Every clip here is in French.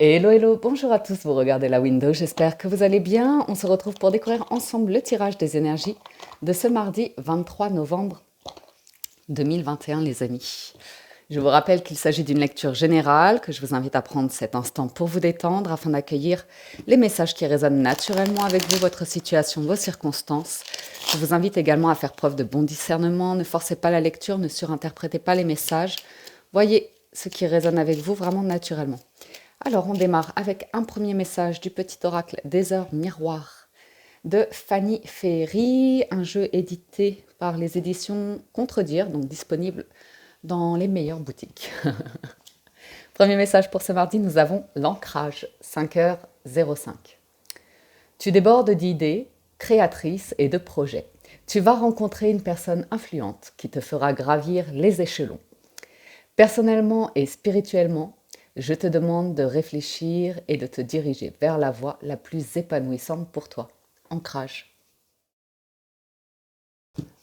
Hello, hello, bonjour à tous, vous regardez la window, j'espère que vous allez bien. On se retrouve pour découvrir ensemble le tirage des énergies de ce mardi 23 novembre 2021, les amis. Je vous rappelle qu'il s'agit d'une lecture générale, que je vous invite à prendre cet instant pour vous détendre afin d'accueillir les messages qui résonnent naturellement avec vous, votre situation, vos circonstances. Je vous invite également à faire preuve de bon discernement, ne forcez pas la lecture, ne surinterprétez pas les messages. Voyez ce qui résonne avec vous vraiment naturellement. Alors, on démarre avec un premier message du petit oracle des heures miroirs de Fanny Ferry, un jeu édité par les éditions Contredire, donc disponible dans les meilleures boutiques. Premier message pour ce mardi, nous avons l'ancrage, 5h05. Tu débordes d'idées créatrices et de projets. Tu vas rencontrer une personne influente qui te fera gravir les échelons. Personnellement et spirituellement, je te demande de réfléchir et de te diriger vers la voie la plus épanouissante pour toi. Ancrage.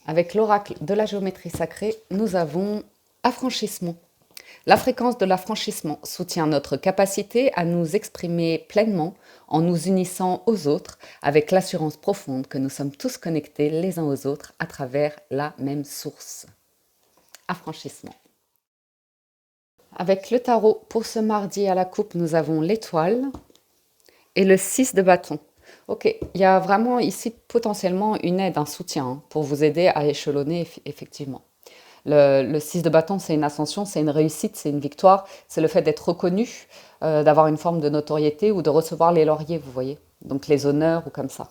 Avec l'oracle de la géométrie sacrée, nous avons affranchissement. La fréquence de l'affranchissement soutient notre capacité à nous exprimer pleinement en nous unissant aux autres avec l'assurance profonde que nous sommes tous connectés les uns aux autres à travers la même source. Affranchissement. Avec le tarot, pour ce mardi à la coupe, nous avons l'étoile et le 6 de bâton. Ok, il y a vraiment ici potentiellement une aide, un soutien pour vous aider à échelonner effectivement. Le 6 de bâton, c'est une ascension, c'est une réussite, c'est une victoire, c'est le fait d'être reconnu, d'avoir une forme de notoriété ou de recevoir les lauriers, vous voyez, donc les honneurs ou comme ça.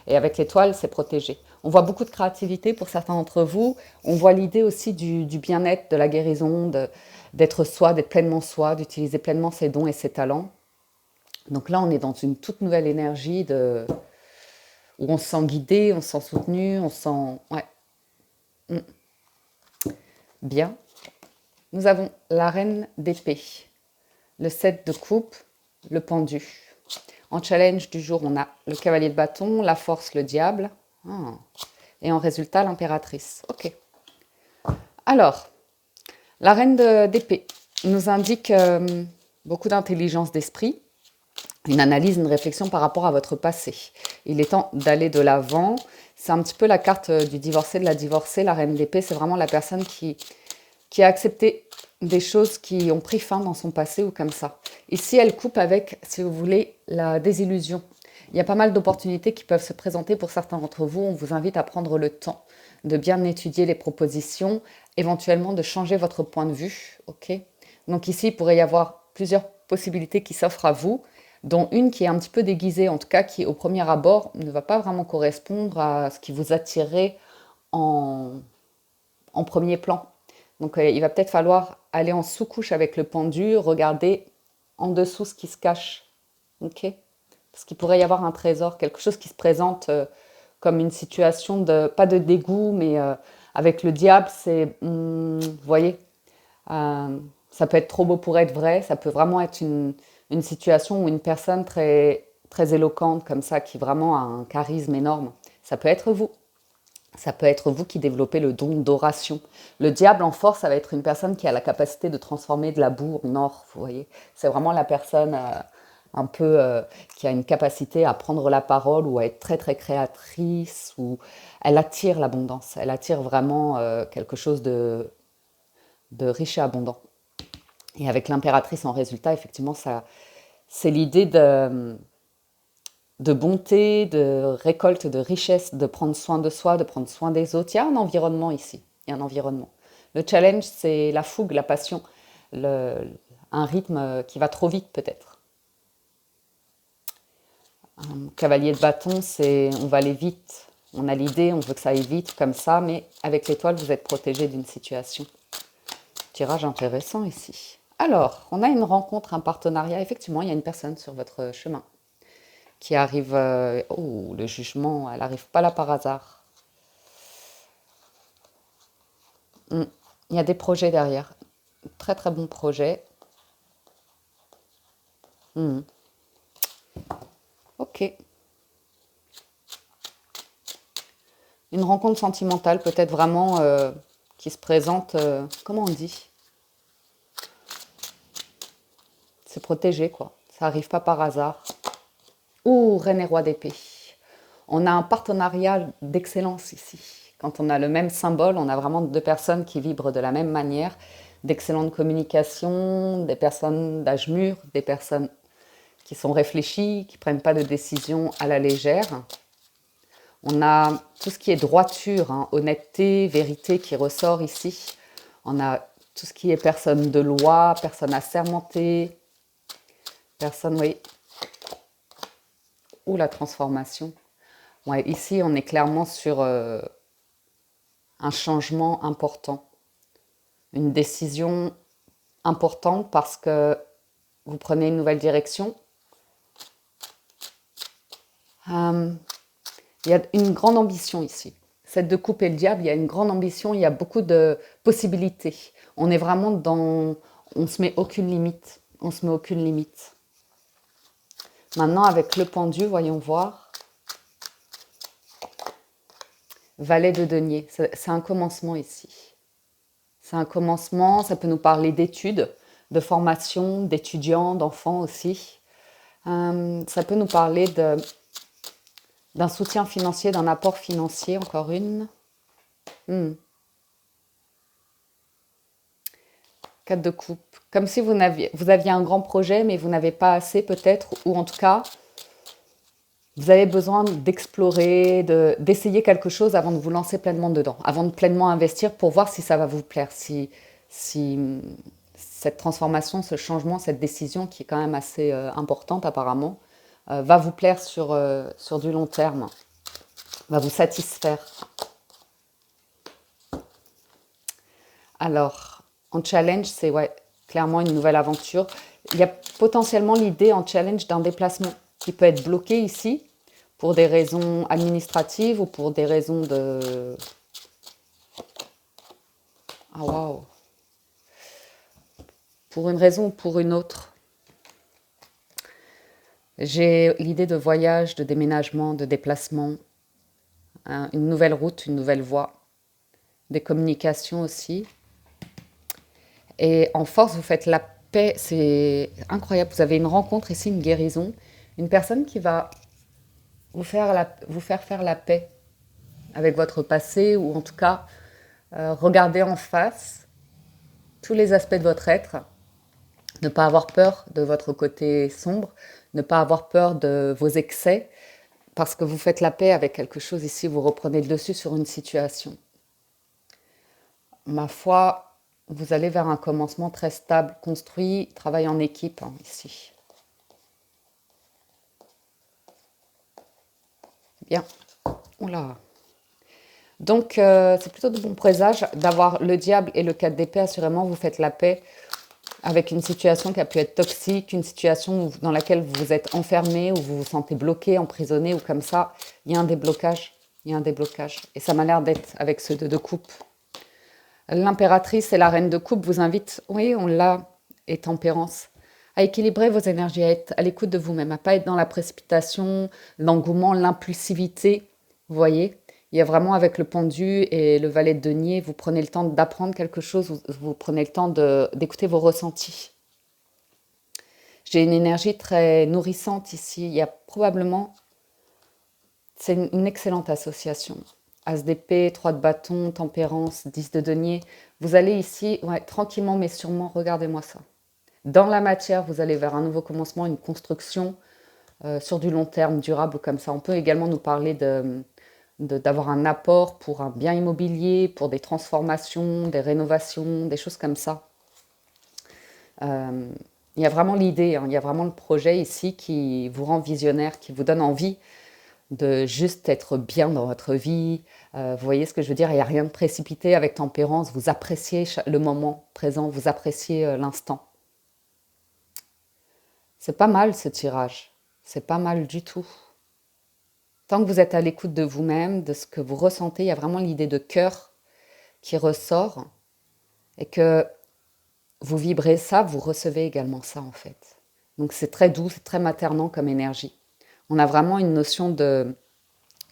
Et avec l'étoile, c'est protégé. On voit beaucoup de créativité pour certains d'entre vous. On voit l'idée aussi du bien-être, de la guérison, d'être soi, d'être pleinement soi, d'utiliser pleinement ses dons et ses talents. Donc là, on est dans une toute nouvelle énergie où on se sent guidé, on se sent soutenu, on se sent... Ouais. Bien. Nous avons la reine d'épée, le 7 de coupe, le pendu. En challenge du jour, on a le cavalier de bâton, la force, le diable. Ah. Et en résultat, l'impératrice. Ok. Alors, la reine d'épée nous indique beaucoup d'intelligence d'esprit, une analyse, une réflexion par rapport à votre passé. Il est temps d'aller de l'avant. C'est un petit peu la carte du divorcé, de la divorcée. La reine d'épée, c'est vraiment la personne qui a accepté des choses qui ont pris fin dans son passé ou comme ça. Ici, elle coupe avec, si vous voulez, la désillusion. Il y a pas mal d'opportunités qui peuvent se présenter pour certains d'entre vous. On vous invite à prendre le temps de bien étudier les propositions, éventuellement de changer votre point de vue. Ok. Donc ici, il pourrait y avoir plusieurs possibilités qui s'offrent à vous, dont une qui est un petit peu déguisée, en tout cas qui au premier abord ne va pas vraiment correspondre à ce qui vous attirait en premier plan. Donc il va peut-être falloir aller en sous-couche avec le pendu, regarder en dessous ce qui se cache. Ok. Parce qu'il pourrait y avoir un trésor, quelque chose qui se présente comme une situation de, pas de dégoût, mais avec le diable, c'est, vous voyez, ça peut être trop beau pour être vrai, ça peut vraiment être une situation où une personne très, très éloquente comme ça, qui vraiment a un charisme énorme, ça peut être vous. Ça peut être vous qui développez le don d'oration. Le diable en force, ça va être une personne qui a la capacité de transformer de la boue en or, vous voyez. C'est vraiment la personne un peu qui a une capacité à prendre la parole ou à être très très créatrice, ou elle attire l'abondance. Elle attire vraiment quelque chose de riche et abondant. Et avec l'impératrice en résultat, effectivement, ça, c'est l'idée de bonté, de récolte, de richesse, de prendre soin de soi, de prendre soin des autres. Il y a un environnement ici, il y a un environnement. Le challenge, c'est la fougue, la passion, un rythme qui va trop vite peut-être. Un cavalier de bâton, c'est on va aller vite, on a l'idée, on veut que ça aille vite comme ça, mais avec l'étoile, vous êtes protégé d'une situation. Tirage intéressant ici. Alors, on a une rencontre, un partenariat. Effectivement, il y a une personne sur votre chemin qui arrive... oh, le jugement, elle n'arrive pas là par hasard. Il y a des projets derrière. Très très bon projet. Ok. Une rencontre sentimentale peut-être vraiment qui se présente... comment on dit? C'est protégé quoi. Ça n'arrive pas par hasard. Ouh, reine et roi d'épée. On a un partenariat d'excellence ici. Quand on a le même symbole, on a vraiment deux personnes qui vibrent de la même manière, d'excellente communication, des personnes d'âge mûr, des personnes qui sont réfléchies, qui ne prennent pas de décisions à la légère. On a tout ce qui est droiture, hein, honnêteté, vérité qui ressort ici. On a tout ce qui est personne de loi, personne assermentée, personne, oui. Ou la transformation. Ouais, ici, on est clairement sur un changement important. Une décision importante parce que vous prenez une nouvelle direction. Il y a une grande ambition ici. Cette de coupe et le diable, il y a une grande ambition, il y a beaucoup de possibilités. On est vraiment dans... On ne se met aucune limite. On se met aucune limite. Maintenant, avec le pendu, voyons voir. Valet de denier, c'est un commencement ici. C'est un commencement, ça peut nous parler d'études, de formation, d'étudiants, d'enfants aussi. Ça peut nous parler d'un soutien financier, d'un apport financier, encore une. 4 de coupe. Comme si vous aviez un grand projet, mais vous n'avez pas assez peut-être, ou en tout cas, vous avez besoin d'explorer, d'essayer quelque chose avant de vous lancer pleinement dedans, avant de pleinement investir pour voir si ça va vous plaire, si cette transformation, ce changement, cette décision qui est quand même assez importante apparemment, va vous plaire sur du long terme, va vous satisfaire. Alors, en challenge, c'est ouais, clairement une nouvelle aventure. Il y a potentiellement l'idée en challenge d'un déplacement qui peut être bloqué ici pour des raisons administratives ou pour des raisons de... Ah waouh! Pour une raison ou pour une autre. J'ai l'idée de voyage, de déménagement, de déplacement, hein, une nouvelle route, une nouvelle voie, des communications aussi. Et en force, vous faites la paix, c'est incroyable. Vous avez une rencontre ici, une guérison, une personne qui va vous faire faire la paix avec votre passé, ou en tout cas regarder en face tous les aspects de votre être, ne pas avoir peur de votre côté sombre, ne pas avoir peur de vos excès, parce que vous faites la paix avec quelque chose ici, vous reprenez le dessus sur une situation. Ma foi, vous allez vers un commencement très stable, construit, travail en équipe hein, ici. Bien. Oula. Donc, c'est plutôt de bon présage d'avoir le diable et le 4 d'épée. Assurément, vous faites la paix avec une situation qui a pu être toxique, une situation dans laquelle vous vous êtes enfermé, où vous vous sentez bloqué, emprisonné ou comme ça. Il y a un déblocage. Il y a un déblocage. Et ça m'a l'air d'être avec ce 2 de coupe. L'impératrice et la reine de coupe vous invitent, oui, on l'a, et tempérance, à équilibrer vos énergies, à être à l'écoute de vous-même, à ne pas être dans la précipitation, l'engouement, l'impulsivité. Vous voyez, il y a vraiment avec le pendu et le valet de denier, vous prenez le temps d'apprendre quelque chose, vous prenez le temps d'écouter vos ressentis. J'ai une énergie très nourrissante ici. Il y a probablement... C'est une excellente association. As d'épée, 3 de bâton, tempérance, 10 de denier. Vous allez ici, ouais, tranquillement mais sûrement, regardez-moi ça. Dans la matière, vous allez vers un nouveau commencement, une construction sur du long terme, durable comme ça. On peut également nous parler d'avoir un apport pour un bien immobilier, pour des transformations, des rénovations, des choses comme ça. Il y a vraiment l'idée, hein, il y a vraiment le projet ici qui vous rend visionnaire, qui vous donne envie de juste être bien dans votre vie. Vous voyez ce que je veux dire? Il n'y a rien de précipité avec tempérance. Vous appréciez le moment présent, vous appréciez l'instant. C'est pas mal ce tirage. C'est pas mal du tout. Tant que vous êtes à l'écoute de vous-même, de ce que vous ressentez, il y a vraiment l'idée de cœur qui ressort et que vous vibrez ça, vous recevez également ça en fait. Donc c'est très doux, c'est très maternant comme énergie. On a vraiment une notion de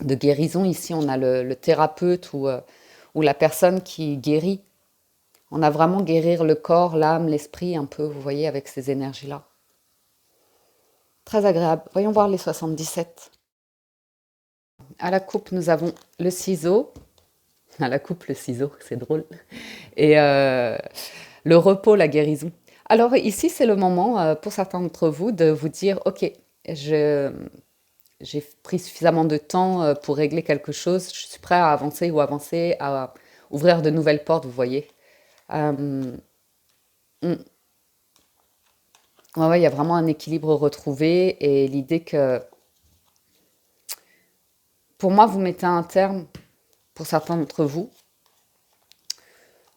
guérison ici. On a le thérapeute ou la personne qui guérit. On a vraiment guérir le corps, l'âme, l'esprit un peu, vous voyez, avec ces énergies-là. Très agréable. Voyons voir les 77. À la coupe, nous avons le ciseau. À la coupe, le ciseau, c'est drôle. Et le repos, la guérison. Alors ici, c'est le moment pour certains d'entre vous de vous dire, ok, je, j'ai pris suffisamment de temps pour régler quelque chose, je suis prêt à avancer ou avancer, à ouvrir de nouvelles portes, vous voyez. Euh, mm, ouais, ouais, il y a vraiment un équilibre retrouvé et l'idée que, pour moi, vous mettez un terme, pour certains d'entre vous,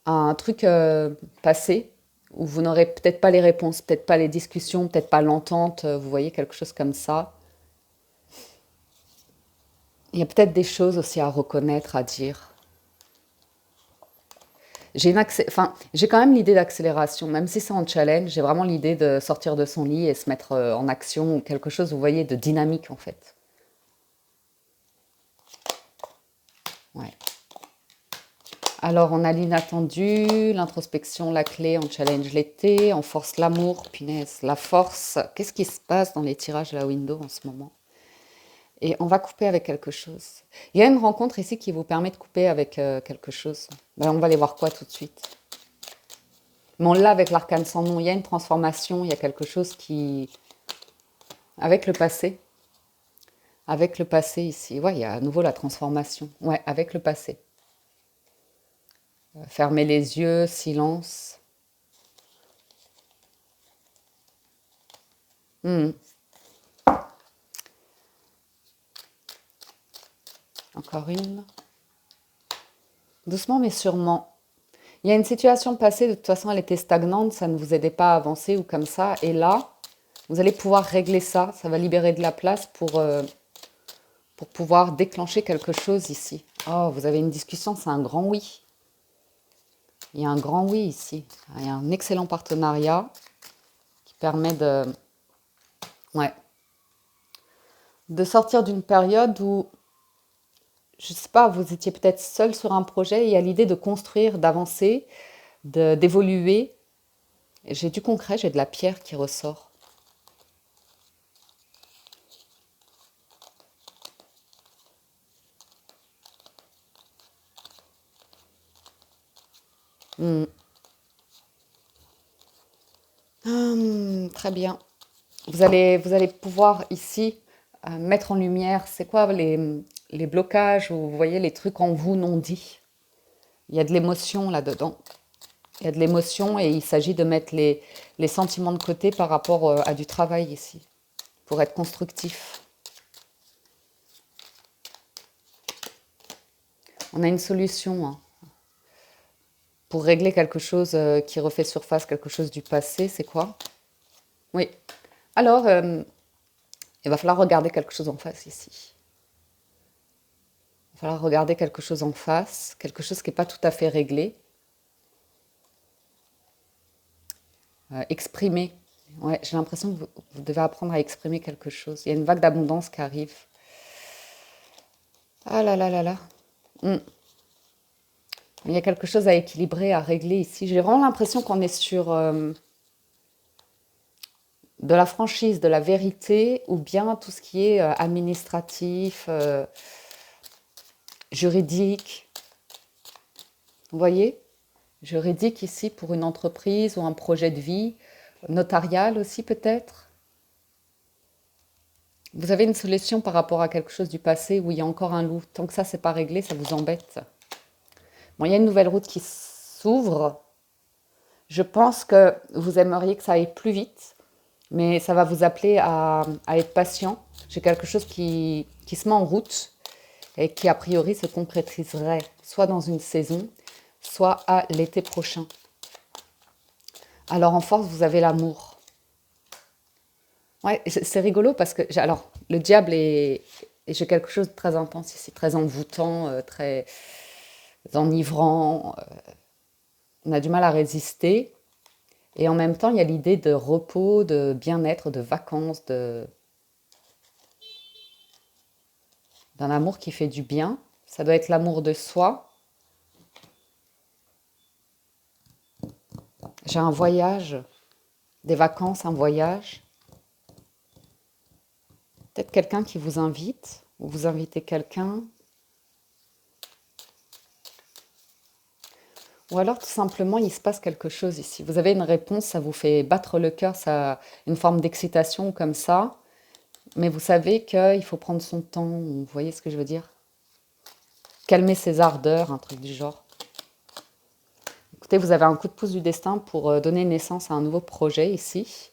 à un truc passé où vous n'aurez peut-être pas les réponses, peut-être pas les discussions, peut-être pas l'entente, vous voyez, quelque chose comme ça. Il y a peut-être des choses aussi à reconnaître, à dire. Enfin, j'ai quand même l'idée d'accélération, même si c'est en challenge, j'ai vraiment l'idée de sortir de son lit et se mettre en action, ou quelque chose, vous voyez, de dynamique en fait. Ouais. Alors, on a l'inattendu, l'introspection, la clé, on challenge l'été, on force l'amour, punaise, la force. Qu'est-ce qui se passe dans les tirages à la window en ce moment? Et on va couper avec quelque chose. Il y a une rencontre ici qui vous permet de couper avec quelque chose. Ben, on va aller voir quoi tout de suite. Mais on l'a avec l'arcane sans nom. Il y a une transformation, il y a quelque chose qui... Avec le passé. Avec le passé ici. Ouais, il y a à nouveau la transformation. Ouais, avec le passé. Fermez les yeux, silence. Hmm. Encore une. Doucement mais sûrement. Il y a une situation passée, de toute façon elle était stagnante, ça ne vous aidait pas à avancer ou comme ça. Et là, vous allez pouvoir régler ça. Ça va libérer de la place pour pouvoir déclencher quelque chose ici. Oh, vous avez une discussion, c'est un grand oui. Il y a un grand oui ici. Il y a un excellent partenariat qui permet ouais, de sortir d'une période où, je ne sais pas, vous étiez peut-être seul sur un projet et il y a l'idée de construire, d'avancer, d'évoluer. J'ai du concret, j'ai de la pierre qui ressort. Hmm. Très bien. Vous allez pouvoir ici mettre en lumière, c'est quoi les blocages ou vous voyez les trucs en vous non dits. Il y a de l'émotion là-dedans. Il y a de l'émotion et il s'agit de mettre les sentiments de côté par rapport à du travail ici, pour être constructif. On a une solution hein, pour régler quelque chose qui refait surface, quelque chose du passé, c'est quoi? Oui. Alors, il va falloir regarder quelque chose en face ici. Il va falloir regarder quelque chose en face, quelque chose qui n'est pas tout à fait réglé. Exprimer. Ouais, j'ai l'impression que vous devez apprendre à exprimer quelque chose. Il y a une vague d'abondance qui arrive. Ah là là là là. Hmm. Il y a quelque chose à équilibrer, à régler ici. J'ai vraiment l'impression qu'on est sur de la franchise, de la vérité, ou bien tout ce qui est administratif, juridique. Vous voyez? Juridique ici pour une entreprise ou un projet de vie, notarial aussi peut-être. Vous avez une solution par rapport à quelque chose du passé où il y a encore un loup. Tant que ça, c'est pas réglé, ça vous embête. Bon, il y a une nouvelle route qui s'ouvre. Je pense que vous aimeriez que ça aille plus vite, mais ça va vous appeler à être patient. J'ai quelque chose qui se met en route et qui, a priori, se concrétiserait soit dans une saison, soit à l'été prochain. Alors, en force, vous avez l'amour. Ouais, c'est rigolo parce que, alors, le diable est, et j'ai quelque chose de très intense ici, très envoûtant, très enivrant. On a du mal à résister. Et en même temps, il y a l'idée de repos, de bien-être, de vacances, d'un amour qui fait du bien. Ça doit être l'amour de soi. J'ai un voyage, des vacances, un voyage. Peut-être quelqu'un qui vous invite, ou vous invitez quelqu'un. Ou alors tout simplement, il se passe quelque chose ici. Vous avez une réponse, ça vous fait battre le cœur, ça a une forme d'excitation comme ça. Mais vous savez qu'il faut prendre son temps. Vous voyez ce que je veux dire? Calmer ses ardeurs, un truc du genre. Écoutez, vous avez un coup de pouce du destin pour donner naissance à un nouveau projet ici.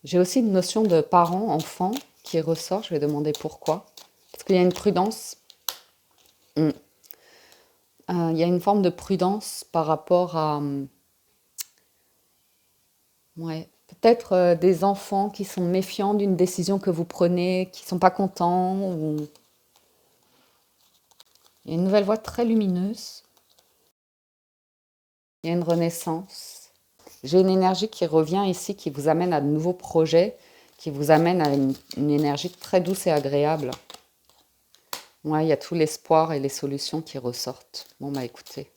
J'ai aussi une notion de parent, enfant qui ressort. Je vais demander pourquoi. Parce qu'il y a une prudence. Il y a une forme de prudence par rapport à... ouais, peut-être des enfants qui sont méfiants d'une décision que vous prenez, qui ne sont pas contents. Ou... Il y a une nouvelle voie très lumineuse. Il y a une renaissance. J'ai une énergie qui revient ici, qui vous amène à de nouveaux projets, qui vous amène à une énergie très douce et agréable. Ouais, il y a tout l'espoir et les solutions qui ressortent. Bon, bah écoutez,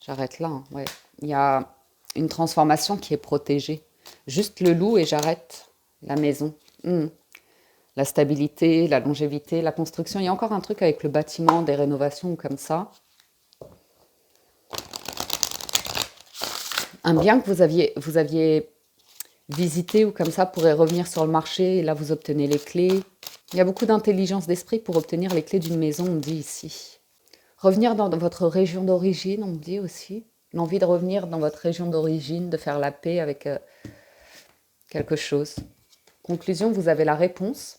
j'arrête là. Hein, ouais. Il y a une transformation qui est protégée. Juste le loup et j'arrête la maison. La stabilité, la longévité, la construction. Il y a encore un truc avec le bâtiment, des rénovations comme ça. Un bien que vous aviez visité ou comme ça pourrait revenir sur le marché et là vous obtenez les clés. Il y a beaucoup d'intelligence d'esprit pour obtenir les clés d'une maison, on me dit ici. Revenir dans votre région d'origine, on me dit aussi. L'envie de revenir dans votre région d'origine, de faire la paix avec quelque chose. Conclusion, vous avez la réponse.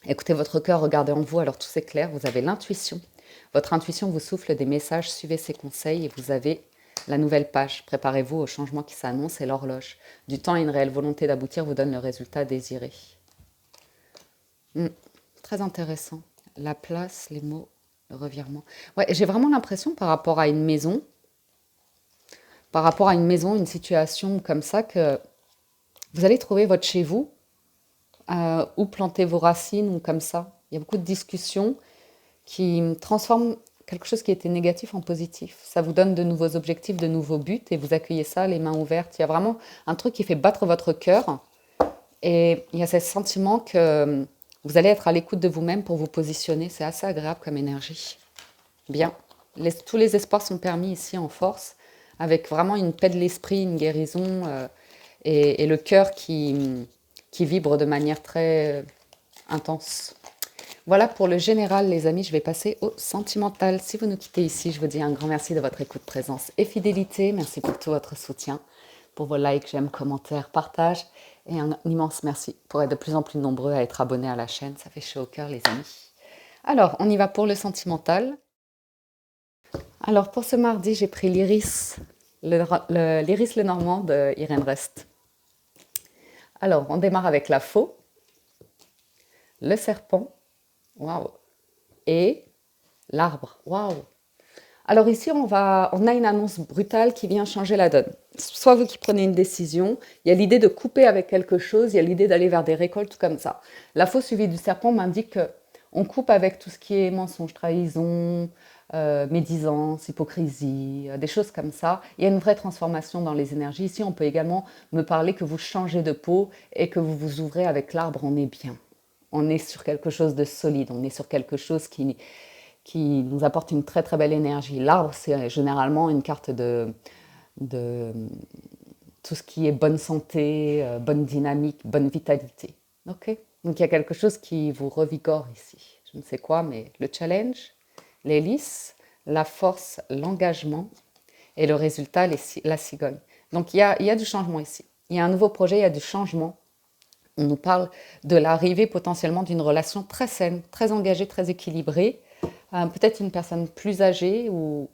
Écoutez votre cœur, regardez en vous, alors tout s'éclaire. Vous avez l'intuition. Votre intuition vous souffle des messages, suivez ses conseils et vous avez la nouvelle page. Préparez-vous au changement qui s'annonce et l'horloge. Du temps et une réelle volonté d'aboutir vous donne le résultat désiré. Très intéressant. La place, les mots, le revirement. Ouais, j'ai vraiment l'impression par rapport à une maison, une situation comme ça, que vous allez trouver votre chez vous, où planter vos racines, ou comme ça. Il y a beaucoup de discussions qui transforment quelque chose qui était négatif en positif. Ça vous donne de nouveaux objectifs, de nouveaux buts, et vous accueillez ça les mains ouvertes. Il y a vraiment un truc qui fait battre votre cœur, et il y a ce sentiment que vous allez être à l'écoute de vous-même pour vous positionner. C'est assez agréable comme énergie. Bien. Tous les espoirs sont permis ici en force, avec vraiment une paix de l'esprit, une guérison, et le cœur qui vibre de manière très intense. Voilà pour le général, les amis. Je vais passer au sentimental. Si vous nous quittez ici, je vous dis un grand merci de votre écoute, présence et fidélité. Merci pour tout votre soutien, pour vos likes, j'aime, commentaires, partages. Et un immense merci pour être de plus en plus nombreux à être abonnés à la chaîne. Ça fait chaud au cœur, les amis. Alors, on y va pour le sentimental. Alors, pour ce mardi, j'ai pris l'iris, l'iris le Normand de Irène Rest. Alors, on démarre avec la faux, le serpent, waouh, et l'arbre, waouh. Alors ici, on a une annonce brutale qui vient changer la donne. Soit vous qui prenez une décision, il y a l'idée de couper avec quelque chose, il y a l'idée d'aller vers des récoltes comme ça. La faux suivie du serpent m'indique qu'on coupe avec tout ce qui est mensonge, trahison, médisance, hypocrisie, des choses comme ça. Il y a une vraie transformation dans les énergies. Ici, on peut également me parler que vous changez de peau et que vous vous ouvrez avec l'arbre, on est bien. On est sur quelque chose de solide, on est sur quelque chose qui nous apporte une très très belle énergie. L'arbre, c'est généralement une carte de tout ce qui est bonne santé, bonne dynamique, bonne vitalité. Ok. Donc il y a quelque chose qui vous revigore ici. Je ne sais quoi, mais le challenge, l'hélice, la force, l'engagement et le résultat, la cigogne. Donc il y a du changement ici. Il y a un nouveau projet, il y a du changement. On nous parle de l'arrivée potentiellement d'une relation très saine, très engagée, très équilibrée. Peut-être une personne plus âgée ou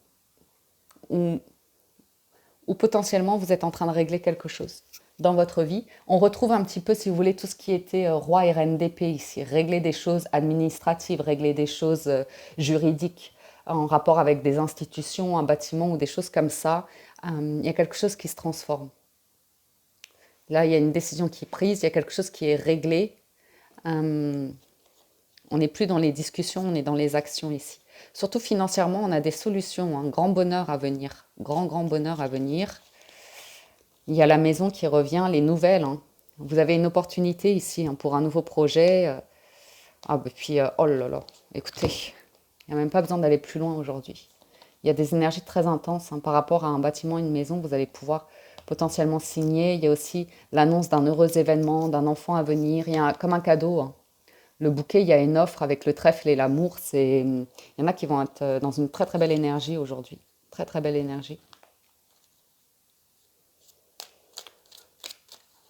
potentiellement vous êtes en train de régler quelque chose dans votre vie. On retrouve un petit peu, si vous voulez, tout ce qui était roi et reine d'épée ici. Régler des choses administratives, régler des choses juridiques en rapport avec des institutions, un bâtiment ou des choses comme ça. Il y a quelque chose qui se transforme. Là, il y a une décision qui est prise, il y a quelque chose qui est réglé. On n'est plus dans les discussions, on est dans les actions ici. Surtout financièrement, on a des solutions, un grand bonheur à venir. Grand bonheur à venir. Il y a la maison qui revient, les nouvelles. Vous avez une opportunité ici pour un nouveau projet. Ah, bah, puis, oh là là, écoutez, il n'y a même pas besoin d'aller plus loin aujourd'hui. Il y a des énergies très intenses par rapport à un bâtiment, une maison. Vous allez pouvoir potentiellement signer. Il y a aussi l'annonce d'un heureux événement, d'un enfant à venir. Il y a comme un cadeau. Le bouquet, il y a une offre avec le trèfle et l'amour. Il y en a qui vont être dans une très très belle énergie aujourd'hui. Très très belle énergie.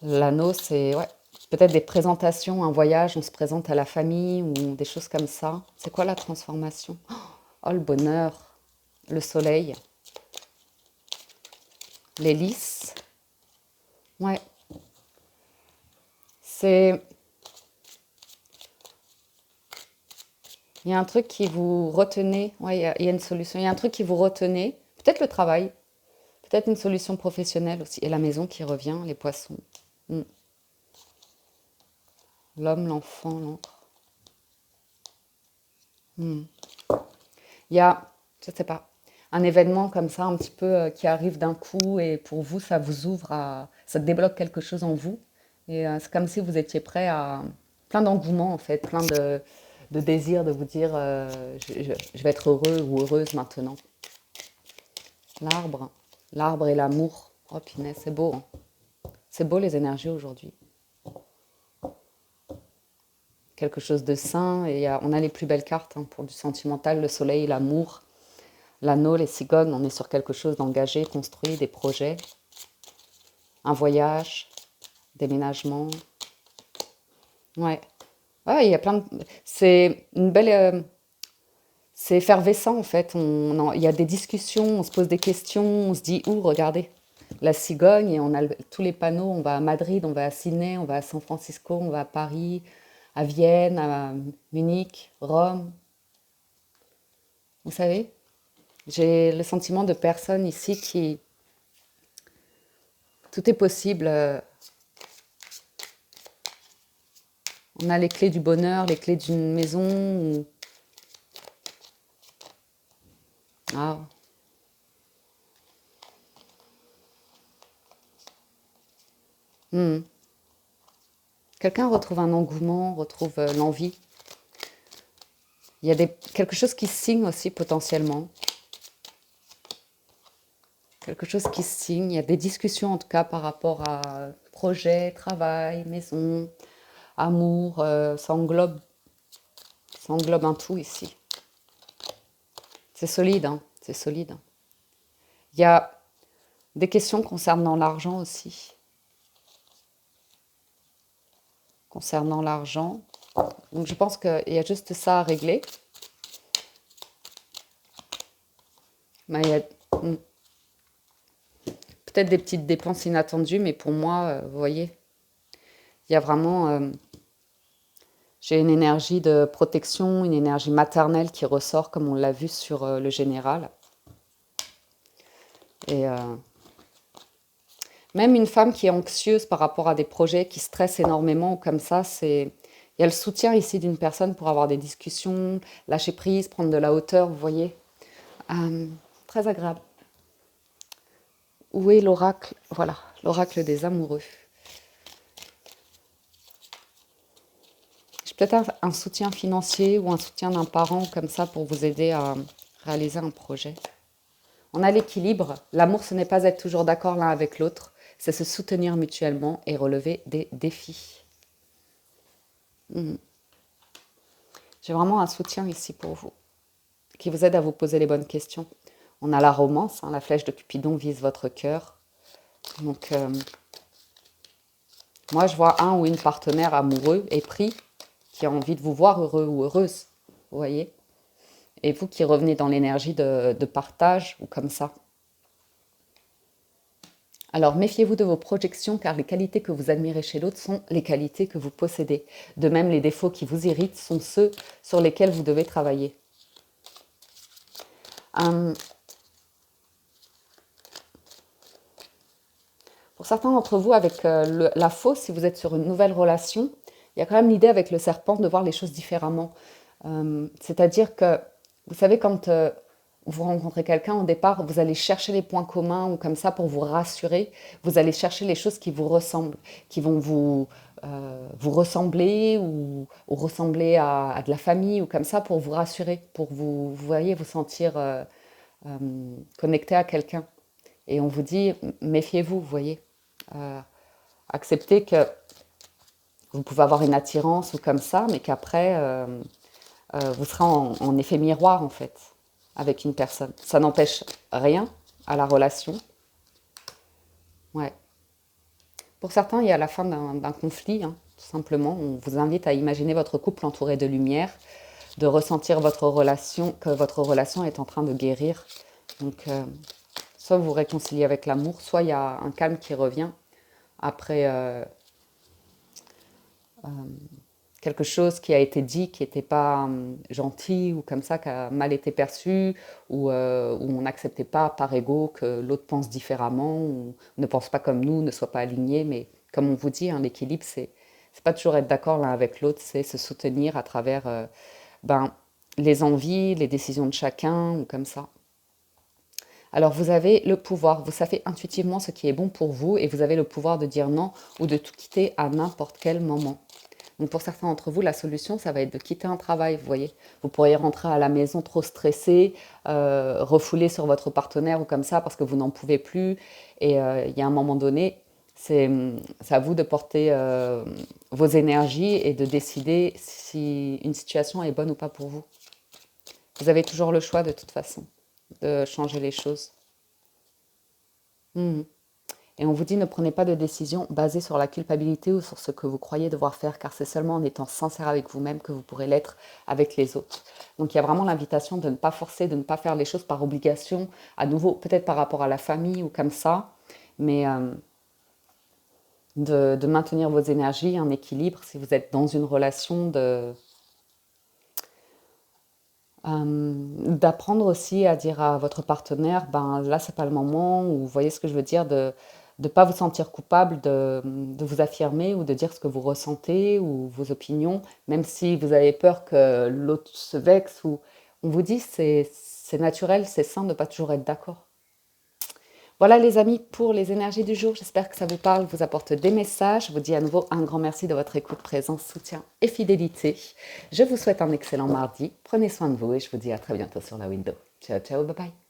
L'anneau, c'est ouais, peut-être des présentations, un voyage, on se présente à la famille ou des choses comme ça. C'est quoi la transformation? Oh, le bonheur, le soleil, les lys. Ouais, c'est... Il y a un truc qui vous retenez. Ouais, il y a une solution. Il y a un truc qui vous retenez. Peut-être le travail, peut-être une solution professionnelle aussi. Et la maison qui revient, les poissons. Hmm. L'homme, l'enfant, l'encre. Hmm. Il y a, je sais pas, un événement comme ça, un petit peu qui arrive d'un coup et pour vous, ça vous ouvre à, ça débloque quelque chose en vous. Et c'est comme si vous étiez prêt à plein d'engouement en fait, plein de désir de vous dire je vais être heureux ou heureuse maintenant. L'arbre, l'arbre et l'amour. Oh punaise, c'est beau. Hein. C'est beau les énergies aujourd'hui. Quelque chose de sain et on a les plus belles cartes pour du sentimental, le soleil, l'amour. L'anneau, les cigognes, on est sur quelque chose d'engagé, construit, des projets, un voyage, déménagement. Ouais. Ouais, il y a plein de... C'est une belle... c'est effervescent en fait. Il y a des discussions, on se pose des questions, on se dit, ouh, regardez, la cigogne, et on a tous les panneaux, on va à Madrid, on va à Sydney, on va à San Francisco, on va à Paris, à Vienne, à Munich, Rome. Vous savez, j'ai le sentiment de personnes ici qui... Tout est possible. On a les clés du bonheur, les clés d'une maison. Ah. Hmm. Quelqu'un retrouve un engouement, retrouve l'envie. Il y a quelque chose qui se signe aussi potentiellement. Quelque chose qui se signe. Il y a des discussions en tout cas par rapport à projet, travail, maison, amour. Ça englobe un tout ici. C'est solide, hein, c'est solide. Il y a des questions concernant l'argent aussi. Concernant l'argent. Donc je pense qu'il y a juste ça à régler. Mais il y a peut-être des petites dépenses inattendues, mais pour moi, vous voyez, il y a vraiment... j'ai une énergie de protection, une énergie maternelle qui ressort, comme on l'a vu sur le général. Et même une femme qui est anxieuse par rapport à des projets, qui stresse énormément, comme ça, c'est... Il y a le soutien ici d'une personne pour avoir des discussions, lâcher prise, prendre de la hauteur, vous voyez. Très agréable. Où est l'oracle? Voilà, l'oracle des amoureux. J'ai peut-être un soutien financier ou un soutien d'un parent comme ça pour vous aider à réaliser un projet. On a l'équilibre. L'amour, ce n'est pas être toujours d'accord l'un avec l'autre, c'est se soutenir mutuellement et relever des défis. J'ai vraiment un soutien ici pour vous, qui vous aide à vous poser les bonnes questions. On a la romance, la flèche de Cupidon vise votre cœur. Donc, moi, je vois un ou une partenaire amoureux, épris, qui a envie de vous voir heureux ou heureuse, vous voyez. Et vous qui revenez dans l'énergie de partage ou comme ça. Alors, méfiez-vous de vos projections, car les qualités que vous admirez chez l'autre sont les qualités que vous possédez. De même, les défauts qui vous irritent sont ceux sur lesquels vous devez travailler. Pour certains d'entre vous, avec la fausse, si vous êtes sur une nouvelle relation, il y a quand même l'idée avec le serpent de voir les choses différemment. C'est-à-dire que, vous savez, quand vous rencontrez quelqu'un, au départ, vous allez chercher les points communs ou comme ça pour vous rassurer. Vous allez chercher les choses qui vous ressemblent, qui vont vous ressembler ou ressembler à de la famille ou comme ça pour vous rassurer, pour vous voyez, vous sentir connecté à quelqu'un. Et on vous dit, méfiez-vous, vous voyez. Euh, Acceptez que vous pouvez avoir une attirance ou comme ça, mais qu'après, vous serez en effet miroir en fait avec une personne. Ça n'empêche rien à la relation. Ouais. Pour certains, il y a la fin d'un conflit, hein, tout simplement. On vous invite à imaginer votre couple entouré de lumière, de ressentir que votre relation est en train de guérir. Donc, soit vous vous réconciliez avec l'amour, soit il y a un calme qui revient après quelque chose qui a été dit qui n'était pas gentil ou comme ça, qui a mal été perçu, ou on n'acceptait pas par ego que l'autre pense différemment, ou ne pense pas comme nous, ne soit pas aligné. Mais comme on vous dit, hein, l'équilibre, c'est pas toujours être d'accord l'un avec l'autre, c'est se soutenir à travers ben, les envies, les décisions de chacun, ou comme ça. Alors vous avez le pouvoir, vous savez intuitivement ce qui est bon pour vous et vous avez le pouvoir de dire non ou de tout quitter à n'importe quel moment. Donc pour certains d'entre vous, la solution, ça va être de quitter un travail, vous voyez. Vous pourriez rentrer à la maison trop stressé, refouler sur votre partenaire ou comme ça parce que vous n'en pouvez plus. Et il y a un moment donné, c'est à vous de porter vos énergies et de décider si une situation est bonne ou pas pour vous. Vous avez toujours le choix de toute façon de changer les choses. Mhm. Et on vous dit ne prenez pas de décision basée sur la culpabilité ou sur ce que vous croyez devoir faire, car c'est seulement en étant sincère avec vous-même que vous pourrez l'être avec les autres. Donc il y a vraiment l'invitation de ne pas forcer, de ne pas faire les choses par obligation, à nouveau peut-être par rapport à la famille ou comme ça, mais de maintenir vos énergies, un équilibre si vous êtes dans une relation, d'apprendre aussi à dire à votre partenaire, ben là c'est pas le moment, ou vous voyez ce que je veux dire, de ne pas vous sentir coupable de vous affirmer ou de dire ce que vous ressentez ou vos opinions, même si vous avez peur que l'autre se vexe, ou on vous dit c'est naturel, c'est sain de pas toujours être d'accord. Voilà les amis pour les énergies du jour. J'espère que ça vous parle, vous apporte des messages. Je vous dis à nouveau un grand merci de votre écoute, présence, soutien et fidélité. Je vous souhaite un excellent mardi. Prenez soin de vous et je vous dis à très bientôt sur la window. Ciao, ciao, bye bye.